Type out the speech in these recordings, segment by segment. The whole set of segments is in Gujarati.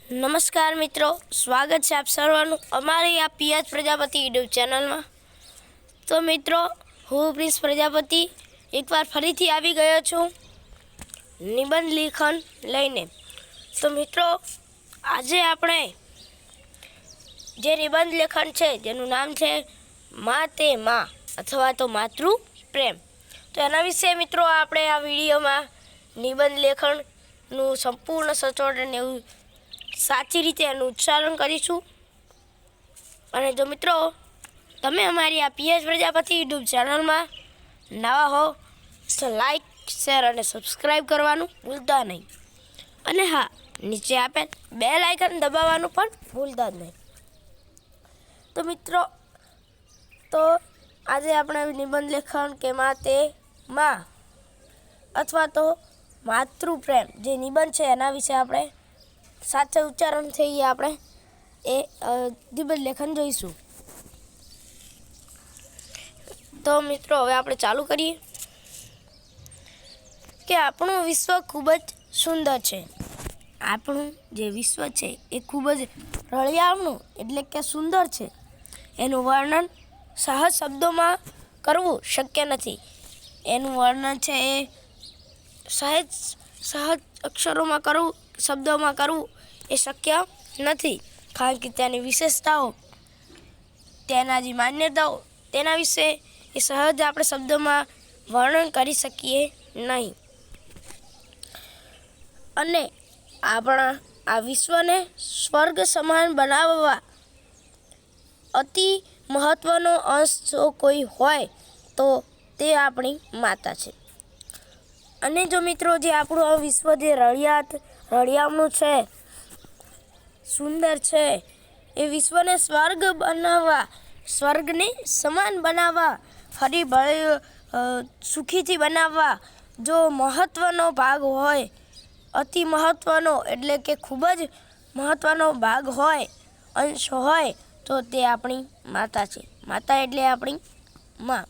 નમસ્કાર મિત્રો, સ્વાગત છે આપ સર્વનું અમારી આ પીએચ પ્રજાપતિ યુટ્યુબ ચેનલમાં। તો મિત્રો, હું પ્રિન્સ પ્રજાપતિ એકવાર ફરીથી આવી ગયો છું નિબંધ લેખન લઈને। તો મિત્રો, આજે આપણે જે નિબંધ લેખન છે જેનું નામ છે મા તે મા અથવા તો માતૃ પ્રેમ, તો એના વિશે મિત્રો આપણે આ વિડીયોમાં નિબંધ લેખનનું સંપૂર્ણ સચોટ અને એવું સાચી રીતે એનું ઉચ્ચારણ કરીશું। અને જો મિત્રો તમે અમારી આ પીએચ પ્રજાપતિ યુટ્યુબ ચેનલમાં નવા હો તો લાઈક, શેર અને સબસ્ક્રાઈબ કરવાનું ભૂલતા નહીં। અને હા, નીચે આપેલ બેલ આઇકન દબાવવાનું પણ ભૂલતા જ નહીં। તો મિત્રો, તો આજે આપણે નિબંધ લેખન કે મા તે મા અથવા તો માતૃપ્રેમ જે નિબંધ છે એના વિશે આપણે સાચા ઉચ્ચારણ થઈએ આપણે એ નિબંધ લેખન જોઈશું। તો મિત્રો, હવે આપણે ચાલુ કરીએ કે આપણું વિશ્વ ખૂબ જ સુંદર છે। આપણું જે વિશ્વ છે એ ખૂબ જ રળિયામણું એટલે કે સુંદર છે। એનું વર્ણન સહજ શબ્દોમાં કરવું શક્ય નથી। એનું વર્ણન છે એ સહજ અક્ષરોમાં કરવું, શબ્દોમાં કરવું એ શક્ય નથી, કારણ કે તેની વિશેષતાઓ, તેના જે માન્યતાઓ, તેના વિશે એ સહજ આપણે શબ્દોમાં વર્ણન કરી શકીએ નહીં। અને આપણા આ વિશ્વને સ્વર્ગ સમાન બનાવવા અતિ મહત્ત્વનો અંશ જો કોઈ હોય તો તે આપણી માતા છે। અને જો મિત્રો, જે આપણું આ વિશ્વ જે રળિયામણું છે, સુંદર છે, એ વિશ્વને સ્વર્ગ બનાવવા, સ્વર્ગને સમાન બનાવવા, હરીભરી સુખીથી બનાવવા જો મહત્ત્વનો ભાગ હોય, અતિ મહત્ત્વનો એટલે કે ખૂબ જ મહત્ત્વનો ભાગ હોય, અંશ હોય, તો તે આપણી માતા છે। માતા એટલે આપણી મા।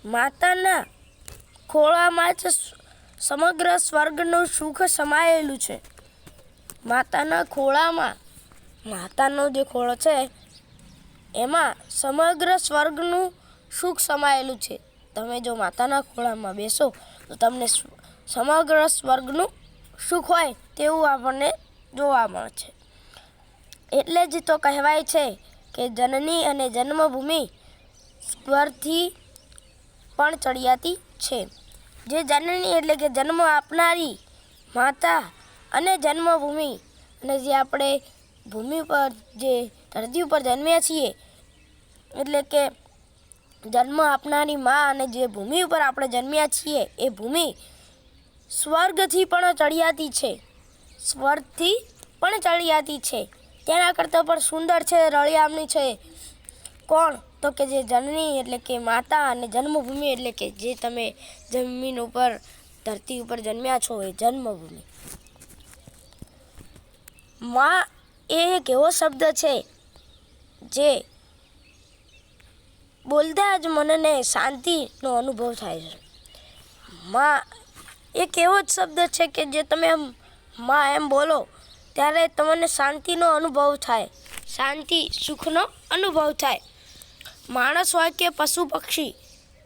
માતાના ખોળામાં જ સમગ્ર સ્વર્ગનું સુખ સમાયેલું છે। માતાના ખોળામાં, માતાનો જે ખોળો છે એમાં સમગ્ર સ્વર્ગનું સુખ સમાયેલું છે। તમે જો માતાના ખોળામાં બેસો તો તમને સમગ્ર સ્વર્ગનું સુખ હોય તેવું આપણને જોવા મળે છે। એટલે જ તો કહેવાય છે કે જનની અને જન્મભૂમિ સ્વરથી પણ ચડિયાતી છે। જે જનની એટલે કે જન્મ આપનારી માતા અને જન્મભૂમિ, અને જે આપણે ભૂમિ પર, જે ધરતી ઉપર જન્મ્યા છીએ, એટલે કે જન્મ આપનારી મા અને જે ભૂમિ ઉપર આપણે જન્મ્યા છીએ એ ભૂમિ સ્વર્ગથી પણ ચડિયાતી છે, સ્વર્ગથી પણ ચડિયાતી છે, તેના કરતાં પણ સુંદર છે, રળિયામણી છે। કોણ? તો કે જે જનની એટલે કે માતા અને જન્મભૂમિ એટલે કે જે તમે જમીન ઉપર, ધરતી ઉપર જન્મ્યા છો એ જન્મભૂમિ। મા એ એક એવો શબ્દ છે જે બોલતા જ મનને શાંતિનો અનુભવ થાય છે। મા એક એવો જ શબ્દ છે કે જે તમે મા એમ બોલો ત્યારે તમને શાંતિનો અનુભવ થાય, શાંતિ, સુખનો અનુભવ થાય। માણસ હોય કે પશુ પક્ષી,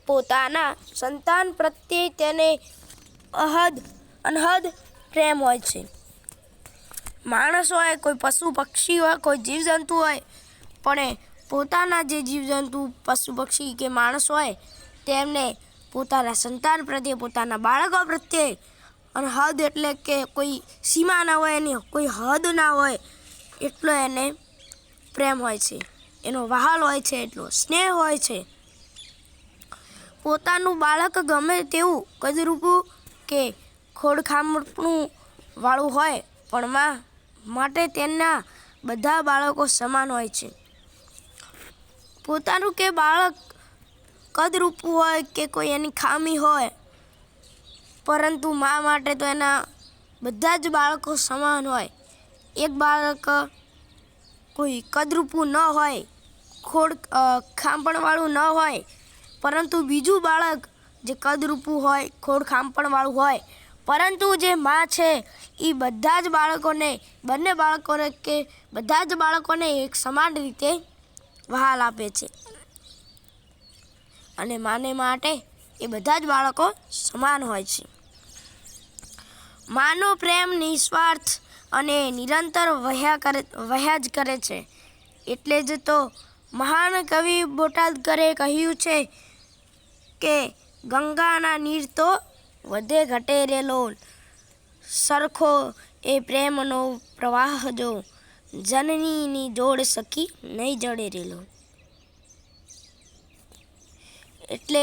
પોતાના સંતાન પ્રત્યે તેને અનહદ પ્રેમ હોય છે। માણસ હોય, કોઈ પશુ પક્ષી હોય, કોઈ જીવજંતુ હોય, પણ પોતાના જે જીવજંતુ, પશુ પક્ષી કે માણસ હોય તેમને પોતાના સંતાન પ્રત્યે, પોતાના બાળકો પ્રત્યે અનહદ એટલે કે કોઈ સીમા ના હોય, એની કોઈ હદ ના હોય એટલો એને પ્રેમ હોય છે, એનો વહાલ હોય છે, એટલો સ્નેહ હોય છે। પોતાનું બાળક ગમે તેવું કદરૂપું કે ખોડખાંપણું વાળું હોય પણ મા માટે તેના બધા બાળકો સમાન હોય છે। પોતાનું કે બાળક કદરૂપું હોય કે કોઈ એની ખામી હોય, પરંતુ મા માટે તો એના બધા જ બાળકો સમાન હોય। એક બાળક કોઈ કદરૂપું ન હોય, ખાંપણવાળું ન હોય, પરંતુ બીજું બાળક જે કદરૂપું હોય, ખોડખાંપણવાળું હોય, પરંતુ જે માં છે એ બધા જ બંને બાળકોને કે બધા જ બાળકોને એક સમાન રીતે વહાલ આપે છે અને માને માટે એ બધા જ બાળકો સમાન હોય છે. માનો પ્રેમ નિસ્વાર્થ અને નિરંતર વહ્યા જ કરે છે. એટલે જ તો મહાન કવિ બોટાદકરે કહ્યું છે કે ગંગાના નીર તો વધે ઘટે રે લોલ, સરખો એ પ્રેમનો પ્રવાહ જો, જનનીની જોડ સખી નહીં જડે રે લોલ. એટલે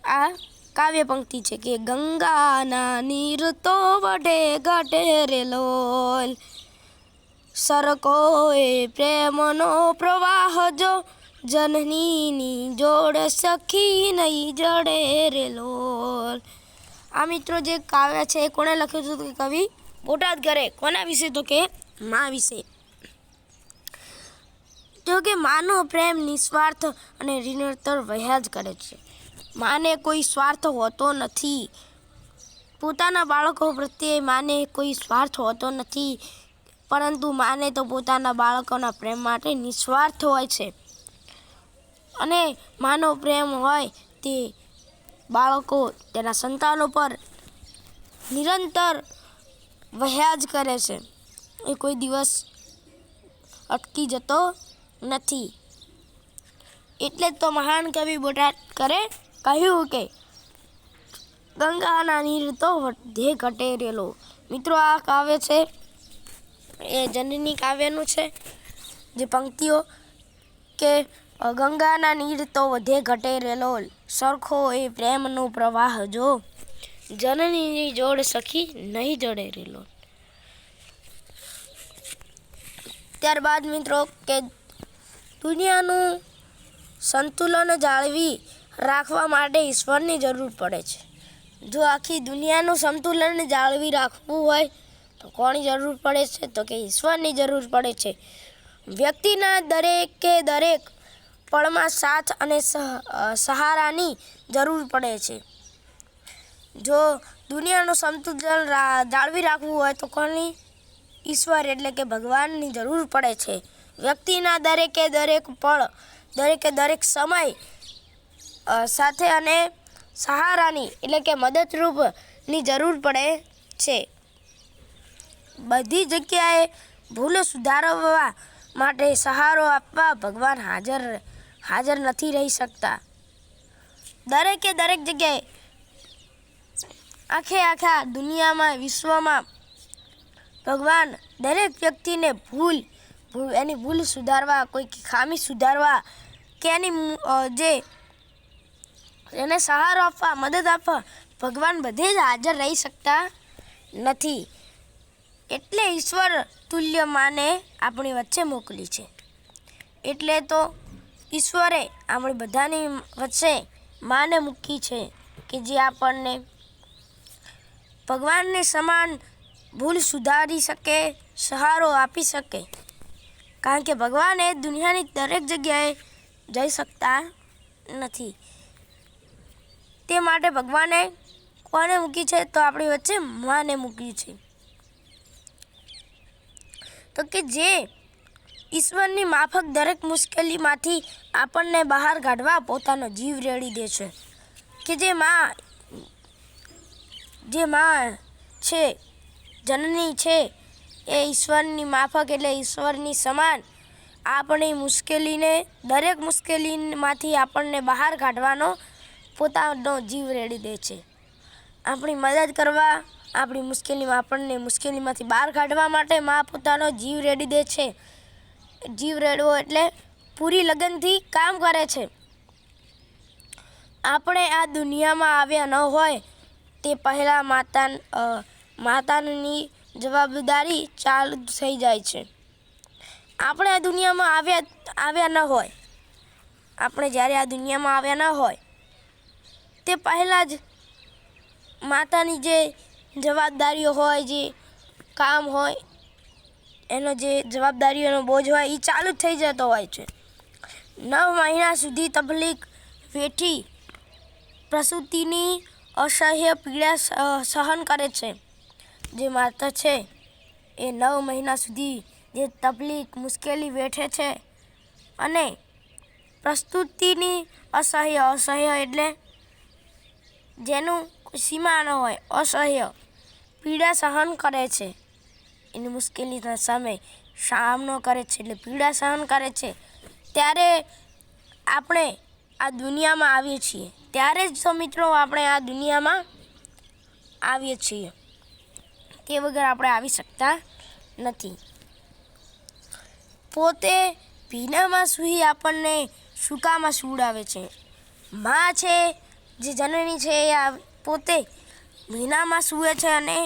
આ કાવ્ય પંક્તિ છે કે ગંગાના નીર તો વઢે ઘટે રે લોલ, સરકો એ પ્રેમનો પ્રવાહ જો, જનનીની જોડ સખી નહીં જડે રે લોલ. આ મિત્રો જે કાવ્ય છે એ કોણે લખ્યું હતું કે કવિ બોટાદકરે. કોના વિશે? તો કે મા વિશે. જો કે માનો પ્રેમ નિસ્વાર્થ અને નિરંતર વહ્યા જ કરે છે. માને કોઈ સ્વાર્થ હોતો નથી. પોતાના બાળકો પ્રત્યે માને કોઈ સ્વાર્થ હોતો નથી, પરંતુ માને તો પોતાના બાળકોના પ્રેમ માટે નિસ્વાર્થ હોય છે. અને માનો પ્રેમ હોય તે બાળકો તેના સંતાનો પર નિરંતર વહ્યા જ કરે છે. એ કોઈ દિવસ અટકી જતો નથી. એટલે જ તો મહાન કવિ બોટાદકરે કહ્યું કે ગંગાના નીર તો વધે ઘટે રે લોલ. મિત્રો આ કાવ્ય છે એ જનની કાવ્યનું છે. જે પંક્તિઓ કે ગંગાના નીર તો વધે ઘટે રે લોલ, સરખો એ પ્રેમનો પ્રવાહ જો, જનનીની જોડ સખી નહીં જડે રે લોલ. ત્યારબાદ મિત્રો કે દુનિયાનું સંતુલન જાળવી રાખવા માટે ઈશ્વરની જરૂર પડે છે. જો આખી દુનિયાનું સંતુલન જાળવી રાખવું હોય તો કોની જરૂર પડે છે? તો કે ઈશ્વરની જરૂર પડે છે. વ્યક્તિના દરેક પળમાં સાથ અને સહારાની જરૂર પડે છે. જો દુનિયાનું સંતુલન જાળવી રાખવું હોય તો કોની? ઈશ્વર એટલે કે ભગવાનની જરૂર પડે છે. વ્યક્તિના દરેક પળ દરેક સમય સાથે અને સહારાની એટલે કે મદદરૂપની જરૂર પડે છે. બધી જગ્યાએ ભૂલ સુધારવા માટે સહારો આપવા ભગવાન હાજર નથી રહી શકતા. દરેક જગ્યાએ આખા દુનિયામાં વિશ્વમાં ભગવાન દરેક વ્યક્તિને એની ભૂલ સુધારવા, કોઈ ખામી સુધારવા કે એને સહારો આપવા, મદદ આપવા ભગવાન બધે જ હાજર રહી શકતા નથી. એટલે ઈશ્વર તુલ્ય માને આપણી વચ્ચે મોકલી છે. એટલે તો ઈશ્વરે આપણી બધાની વચ્ચે માને મૂકી છે કે જે આપણને ભગવાનની સમાન ભૂલ સુધારી શકે, સહારો આપી શકે. કારણ કે ભગવાન એ દુનિયાની દરેક જગ્યાએ જઈ શકતા નથી. તે માટે ભગવાને કોને મૂકી છે? તો આપણી વચ્ચે માને મૂકી છે. તો કે જે ઈશ્વરની માફક દરેક મુશ્કેલીમાંથી આપણને બહાર કાઢવા પોતાનો જીવ રેડી દે છે. કે જે માં છે, જનની છે, એ ઈશ્વરની માફક એટલે ઈશ્વરની સમાન આપણી દરેક મુશ્કેલીમાંથી આપણને બહાર કાઢવાનો પોતાનો જીવ રેડી દે છે. આપણી મદદ કરવા, આપણી મુશ્કેલીમાંથી બહાર કાઢવા માટે માં પોતાનો જીવ રેડી દે છે. જીવ રેડવો એટલે પૂરી લગનથી કામ કરે છે. આપણે આ દુનિયામાં આવ્યા ન હોય તે પહેલાં માતાની જવાબદારી ચાલુ થઈ જાય છે. આપણે આ દુનિયામાં આવ્યા ન હોય, આપણે જ્યારે આ દુનિયામાં આવ્યા ન હોય તે પહેલાં જ માતાની જે જવાબદારીઓ હોય, જે કામ હોય, એનો જે જવાબદારીઓનો બોજ હોય એ ચાલુ જ થઈ જતો હોય છે. 9 મહિના સુધી તકલીફ વેઠી પ્રસૂતિની અસહ્ય પીડા સહન કરે છે. જે માતા છે એ 9 મહિના સુધી જે તકલીફ મુશ્કેલી વેઠે છે અને પ્રસ્તુતિની અસહ્ય એટલે જેનું સીમા ન હોય, અસહ્ય પીડા સહન કરે છે. એની મુશ્કેલીના સામે સામનો કરે છે એટલે પીડા સહન કરે છે. ત્યારે આપણે આ દુનિયામાં આવીએ છીએ. ત્યારે જ તો મિત્રો આપણે આ દુનિયામાં આવીએ છીએ. તે વગર આપણે આવી શકતા નથી. પોતે ભીનામાં સૂઈ આપણને સૂકામાં સુવડાવે છે. મા છે જે જનની છે એ પોતે ભીનામાં સૂવે છે અને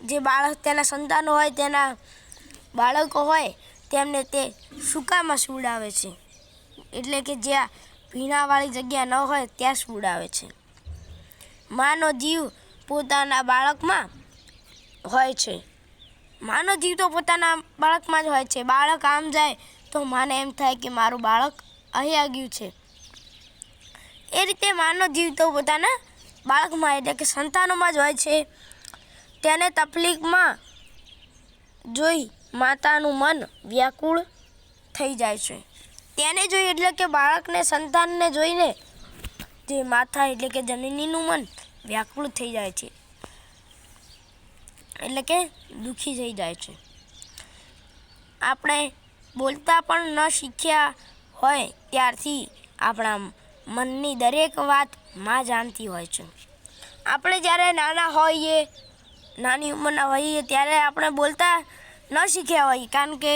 જે બાળક તેના સંતાનો હોય, તેના બાળકો હોય, તેમને તે સૂકામાં સુવડાવે છે. એટલે કે જ્યાં ભીનાવાળી જગ્યા ન હોય ત્યાં સુવડાવે છે. માનો જીવ પોતાના બાળકમાં હોય છે. માનો જીવ તો પોતાના બાળકમાં જ હોય છે. બાળક આમ જાય તો માને એમ થાય કે મારું બાળક અહીંયા ગયું છે. એ રીતે માનો જીવ તો પોતાના બાળકમાં એટલે કે સંતાનોમાં જ હોય છે. તેને તકલીફમાં જોઈ માતાનું મન વ્યાકુળ થઈ જાય છે. તેને જોઈ એટલે કે બાળકને, સંતાનને જોઈને જે માતા એટલે કે જનનીનું મન વ્યાકુળ થઈ જાય છે, એટલે કે દુઃખી થઈ જાય છે. આપણે બોલતા પણ ન શીખ્યા હોય ત્યારથી આપણા મનની દરેક વાત માં જાણતી હોય છે. આપણે જ્યારે નાના હોઈએ, નાની ઉંમરના હોઈએ ત્યારે આપણે બોલતા ન શીખ્યા હોઈએ, કારણ કે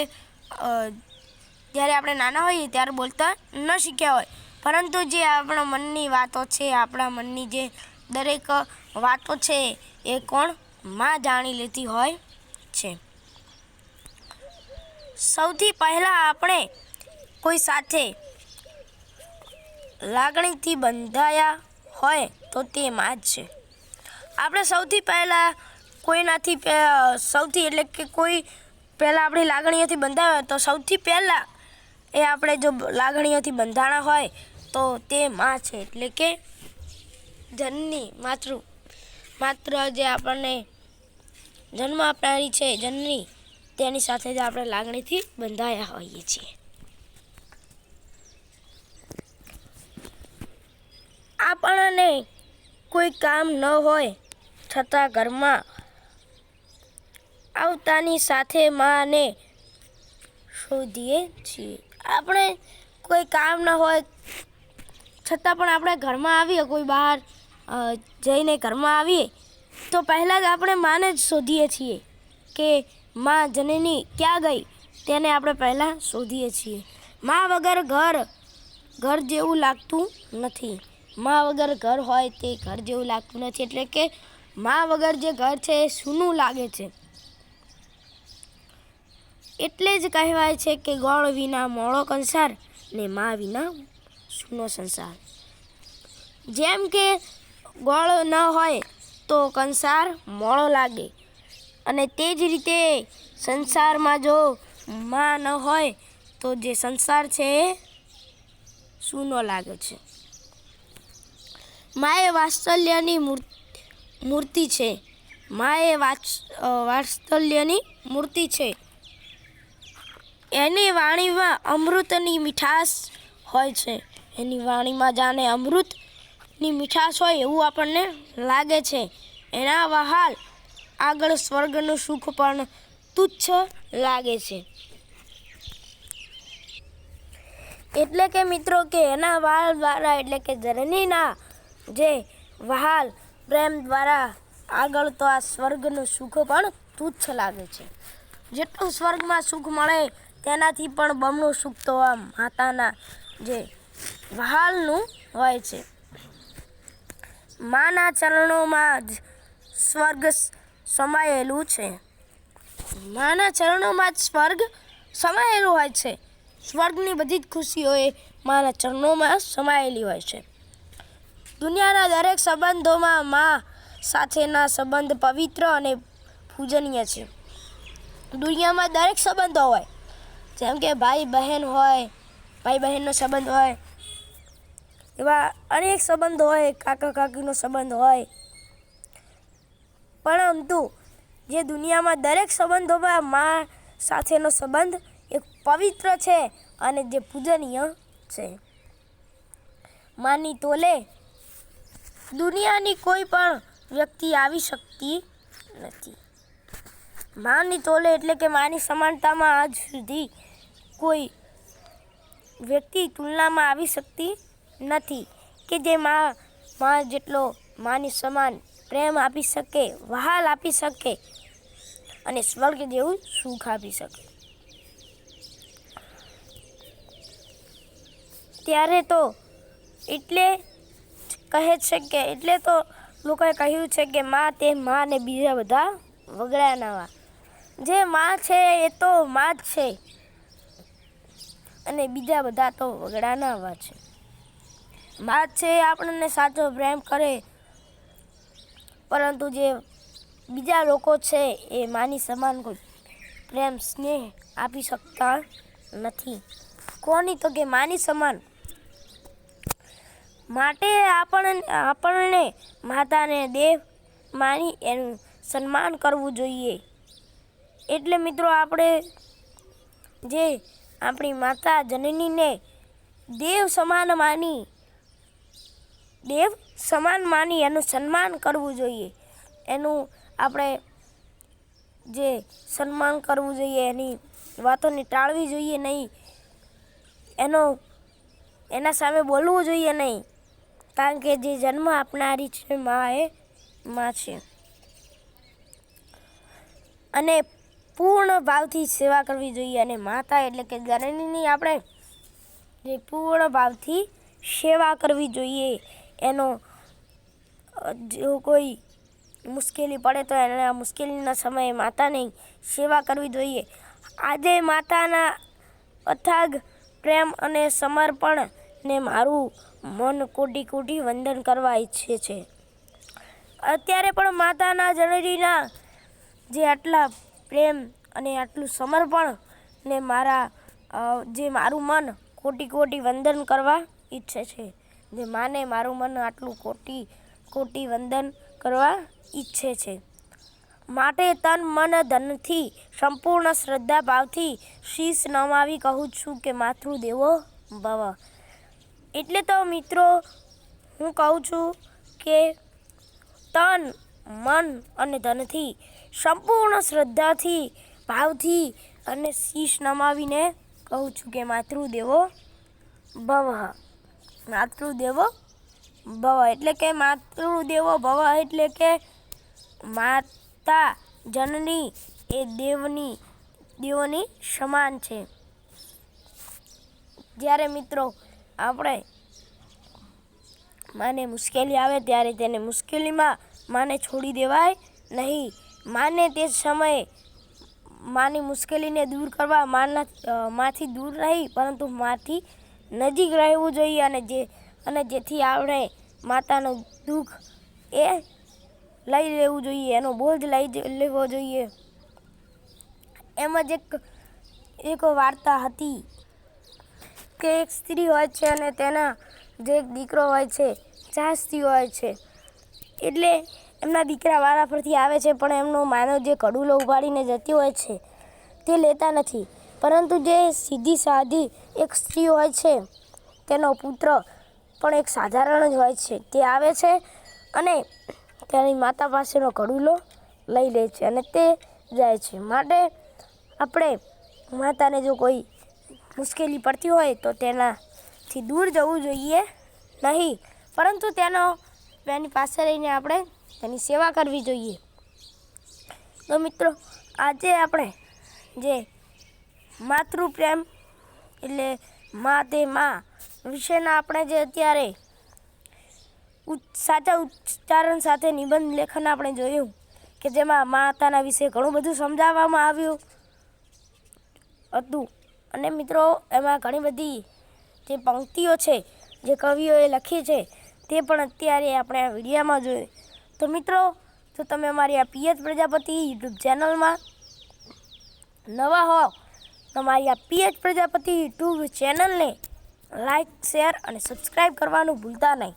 જ્યારે આપણે નાના હોઈએ ત્યારે બોલતા ન શીખ્યા હોય, પરંતુ જે આપણા મનની વાતો છે, આપણા મનની જે દરેક વાતો છે એ કોણ? માં જાણી લેતી હોય છે. સૌથી પહેલાં આપણે કોઈ સાથે લાગણીથી બંધાયા હોય તો તે માં જ છે. આપણે સૌથી પહેલાં કોઈનાથી એટલે કે કોઈ પહેલાં આપણી લાગણીઓથી બંધાયા હોય તો સૌથી પહેલાં એ આપણે જો લાગણીઓથી બંધાણા હોય તો તે માં છે. એટલે કે જનની, માત્ર જે આપણને જન્મ આપનારી છે જનની, તેની સાથે જ આપણે લાગણીથી બંધાયા હોઈએ છીએ. આપણને કોઈ કામ ન હોય છતાં ઘરમાં આવતાની સાથે માને શોધીએ છીએ. આપણે કોઈ કામ ન હોય છતાં પણ આપણે ઘરમાં આવીએ, કોઈ બહાર જઈને ઘરમાં આવીએ તો પહેલાં જ આપણે માને જ શોધીએ છીએ કે માં જનની ક્યાં ગઈ, તેને આપણે પહેલાં શોધીએ છીએ. માં વગર ઘર જેવું લાગતું નથી. માં વગર ઘર હોય તે ઘર જેવું લાગતું નથી. એટલે કે માં વગર જે ઘર છે એ સૂનું લાગે છે. એટલે જ કહેવાય છે કે ગોળ વિના મોળો કંસાર ને માં વિના સૂનો સંસાર. જેમ કે ગોળ ન હોય તો કંસાર મોળો લાગે, અને તે જ રીતે સંસારમાં જો માં ન હોય તો જે સંસાર છે એ સૂનો લાગે છે. માં એ વાત્સલ્યની મૂર્તિ છે. માં એ વાત્સલ્યની મૂર્તિ છે. એની વાણીમાં અમૃતની મીઠાશ હોય છે. એની વાણીમાં જાણે અમૃતની મીઠાશ હોય એવું આપણને લાગે છે. એના વહાલ આગળ સ્વર્ગનું સુખ પણ તુચ્છ લાગે છે. એટલે કે મિત્રો કે એના વહાલ દ્વારા, એટલે કે જનનીના જે વહાલ પ્રેમ દ્વારા આગળ તો આ સ્વર્ગનું સુખ પણ તુચ્છ લાગે છે. જેટલું સ્વર્ગમાં સુખ મળે તેનાથી પણ બમણું સુખ તો આ માતાના જે વહાલનું હોય છે. માના ચરણોમાં જ સ્વર્ગ સમાયેલું છે. માના ચરણોમાં જ સ્વર્ગ સમાયેલું હોય છે. સ્વર્ગની બધી જ ખુશીઓ એ માના ચરણોમાં સમાયેલી હોય છે. દુનિયાના દરેક સંબંધોમાં માં સાથેના સંબંધ પવિત્ર અને પૂજનીય છે. દુનિયામાં દરેક સંબંધો હોય, જેમ કે ભાઈ બહેન હોય, ભાઈ બહેનનો સંબંધ હોય, એવા અનેક સંબંધ હોય, કાકા કાકીનો સંબંધ હોય, પરંતુ જે દુનિયામાં દરેક સંબંધોમાં મા સાથેનો સંબંધ એક પવિત્ર છે અને જે પૂજનીય છે. માની તોલે દુનિયાની કોઈ પણ વ્યક્તિ આવી શકતી નથી. માની તોલે એટલે કે માની સમાનતામાં આજ સુધી કોઈ વ્યક્તિ તુલનામાં આવી શકતી નથી કે જે મા જેટલો માની સમાન પ્રેમ આપી શકે, વહાલ આપી શકે અને સ્વર્ગ જેવું સુખ આપી શકે. ત્યારે તો એટલે કહે છે કે એટલે તો લોકોએ કહ્યું છે કે મા તે મા ને બીજા બધા વગડા નાવા. જે મા છે એ તો મા જ છે અને બીજા બધા તો વગડા નાવા છે. મા છે આપણને સાચો પ્રેમ કરે, પરંતુ જે બીજા લોકો છે એ માની સમાન કોઈ પ્રેમ સ્નેહ આપી શકતા નથી. કોની તો કે માની સમાન. માટે આપણને માતાને દેવ માની એનું સન્માન કરવું જોઈએ. એટલે મિત્રો આપણે જે આપણી માતા જનનીને દેવ સમાન માની એનું સન્માન કરવું જોઈએ. એનું આપણે જે સન્માન કરવું જોઈએ, એની વાતોને ટાળવી જોઈએ નહીં, એના સામે બોલવું જોઈએ નહીં, કારણ કે જે જન્મ આપનારી છે મા એ મા છે. અને પૂર્ણ ભાવથી સેવા કરવી જોઈએ. અને માતા એટલે કે જનનીની આપણે જે પૂર્ણ ભાવથી સેવા કરવી જોઈએ. એનો જો કોઈ મુશ્કેલી પડે તો એના મુશ્કેલીના સમયે માતાની સેવા કરવી જોઈએ. આજે માતાના અથાગ પ્રેમ અને સમર્પણને મારું મન કોટી કોટી વંદન કરવા ઈચ્છે છે. અત્યારે પણ માતાના જનનીના જે આટલા પ્રેમ અને આટલું સમર્પણ ને જે મારું મન કોટી કોટી વંદન કરવા ઈચ્છે છે. જે માને મારું મન આટલું કોટી કોટી વંદન કરવા ઈચ્છે છે. માટે તન મન ધનથી સંપૂર્ણ શ્રદ્ધા ભાવથી શીશ નમાવી કહું છું કે માતૃદેવો ભવ. એટલે તો મિત્રો હું કહું છું કે તન મન અને ધનથી સંપૂર્ણ શ્રદ્ધાથી ભાવથી અને શીશ નમાવીને કહું છું કે માતૃદેવો ભવ. માતૃદેવો ભવ એટલે કે માતૃદેવો ભવ એટલે કે માતા જનની એ દેવોની સમાન છે. જ્યારે મિત્રો આપણે માને મુશ્કેલી આવે ત્યારે તેને મુશ્કેલીમાં માને છોડી દેવાય નહીં. માને તે સમયે માની મુશ્કેલીને દૂર કરવા માથી દૂર રહી પરંતુ માથી નજીક રહેવું જોઈએ. અને જેથી આપણે માતાનું દુઃખ એ લઈ લેવું જોઈએ, એનો બોજ લઈ લેવો જોઈએ. એમ જ એક વાર્તા હતી કે એક સ્ત્રી હોય છે અને તેના જે એક દીકરો હોય છે, 4 સ્ત્રીઓ હોય છે. એટલે એમના દીકરા વારા પરથી આવે છે પણ એમનો માનો જે કડુલો ઉપાડીને જતી હોય છે તે લેતા નથી. પરંતુ જે સીધી સાદી એક સ્ત્રી હોય છે તેનો પુત્ર પણ એક સાધારણ જ હોય છે, તે આવે છે અને તેની માતા પાસેનો કડુલો લઈ લે છે અને તે જાય છે. માટે આપણે માતાને જો કોઈ મુશ્કેલી પડતી હોય તો તેનાથી દૂર જવું જોઈએ નહીં, પરંતુ તેની પાસે રહીને આપણે તેની સેવા કરવી જોઈએ. તો મિત્રો આજે આપણે જે માતૃપ્રેમ એટલે મા તે મા વિશેના આપણે જે અત્યારે સાચા ઉચ્ચારણ સાથે નિબંધ લેખન આપણે જોયું કે જેમાં માતાના વિશે ઘણું બધું સમજાવવામાં આવ્યું હતું. અને મિત્રો એમાં ઘણી બધી જે પંક્તિઓ છે જે કવિઓએ લખી છે તે પણ અત્યારે આપણે આ વિડીયોમાં જોયું. તો મિત્રો જો તમે અમારી આ PH પ્રજાપતિ યુટ્યુબ ચેનલમાં નવા હો તો અમારી આ PH પ્રજાપતિ યુટ્યુબ ચેનલને લાઈક શેર અને સબસ્ક્રાઈબ કરવાનું ભૂલતા નહીં.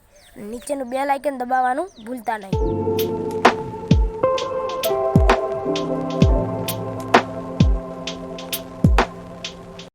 નીચેનું બેલ આઇકન દબાવવાનું ભૂલતા નહીં.